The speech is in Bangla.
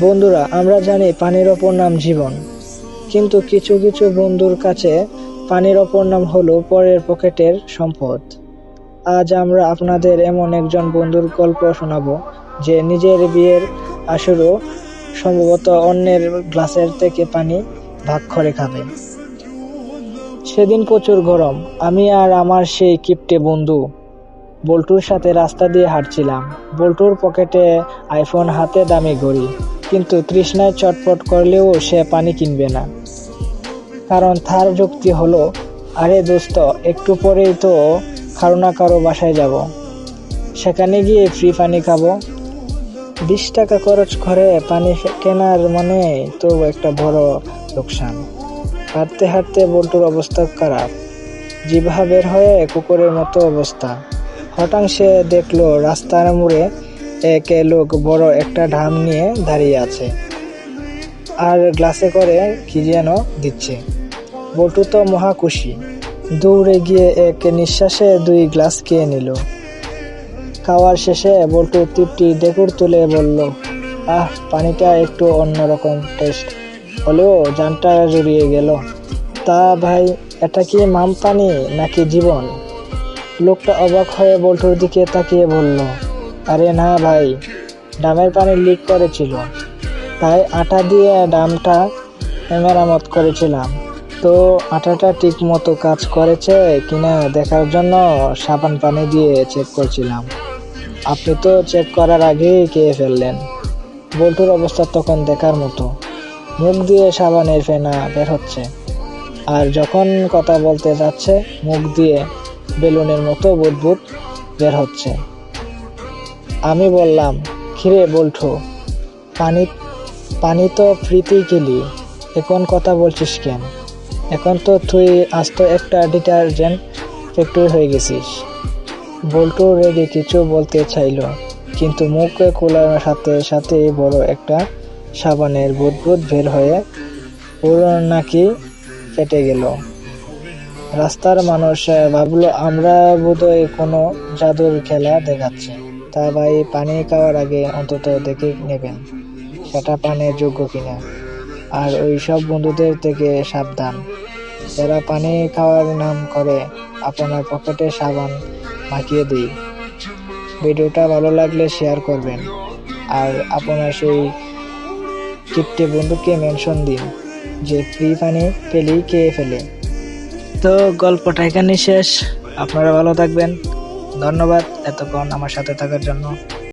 বন্ধুরা, আমরা জানি পানির অপর নাম জীবন, কিন্তু কিছু কিছু বন্ধুর কাছে পানির অপর নাম হলো পরের পকেটের সম্পদ। আজ আমরা আপনাদের এমন একজন বন্ধুর গল্প শোনাবো যে নিজের বিয়ের আসরেও সম্ভবত অন্যের গ্লাসের থেকে পানি ভাগ করে খাবে। সেদিন প্রচুর গরম। আমি আর আমার সেই কিপ্টে বন্ধু বল্টুর সাথে রাস্তা দিয়ে হাঁটছিলাম। বল্টুর পকেটে আইফোন, হাতে দামি ঘড়ি, কিন্তু তৃষ্ণায় চটপট করলেও সে পানি কিনবে না। কারণ তার যুক্তি হলো, আরে দোস্ত, একটু পরেই তো কারো না কারো বাসায় যাব, সেখানে গিয়ে ফ্রি পানি খাবো। 20 টাকা খরচ করে পানি কেনার মানে তো একটা বড় লোকসান। হাঁটতে হাঁটতে বল্টুর অবস্থা খারাপ, জিভা বের হয়ে কুকুরের মতো অবস্থা। হঠাৎ সে দেখলো রাস্তার মোড়ে এক লোক বড় একটা ড্রাম নিয়ে দাঁড়িয়ে আছে আর গ্লাসে করে কি যেন দিচ্ছে। বল্টু তো মহা খুশি, দৌড়ে গিয়ে এক নিঃশ্বাসে 2 গ্লাস খেয়ে নিল। খাওয়ার শেষে বল্টু তৃপ্তি ঢেকুর তুলে বলল, আহ, পানিটা একটু অন্যরকম টেস্ট হলেও জানটা জড়িয়ে গেল। তা ভাই, এটা কি মাম পানি নাকি জীবন? লোকটা অবাক হয়ে বল্টুর দিকে তাকিয়ে বলল, আরে না ভাই, ড্রামের পানি লিক করেছিল, তাই আটা দিয়ে ড্রামটা মেরামত করেছিলাম। তো আটাটা ঠিক মতো কাজ করেছে কিনা দেখার জন্য সাবান পানি দিয়ে চেক করছিলাম। আপনি তো চেক করার আগেই খেয়ে ফেললেন। বল্টুর অবস্থা তখন দেখার মতো। মুখ দিয়ে সাবানের ফেনা বের হচ্ছে, আর যখন কথা বলতে যাচ্ছে মুখ দিয়ে বেলুনের মতো বুদবুদ বের হচ্ছে। আমি বললাম, কিরে বল্টু, পানি পানি তো ফ্রিতেই খেলি, এখন কথা বলছিস কেন? এখন তো তুই আস্ত একটা ডিটারজেন্ট ফ্যাক্টরি হয়ে গেছিস। বল্টু রেগে কিছু বলতে চাইল, কিন্তু মুখে খোলার সাথে সাথে বড় একটা সাবানের বুদবুদ বের হয়ে পুরো নাকি ফেটে গেল। রাস্তার মানুষ ভাবলো আমরা বোধহয় কোনো জাদুর খেলা দেখাচ্ছে। তা ভাই, পানি খাওয়ার আগে অন্তত দেখে নেবেন সেটা পানির যোগ্য কিনা। আর ওই সব বন্ধুদের থেকে সাবধান, যারা পানি খাওয়ার নাম করে আপনার পকেটে সাবান মাখিয়ে দিই। ভিডিওটা ভালো লাগলে শেয়ার করবেন, আর আপনার সেই কিপ্টে বন্ধুকে মেনশন দিন যে ফ্রি পানি পেলেই খেয়ে ফেলে। তো গল্পটা এখানে শেষ। আপনারা ভালো থাকবেন। ধন্যবাদ এতক্ষণ আমার সাথে থাকার জন্য।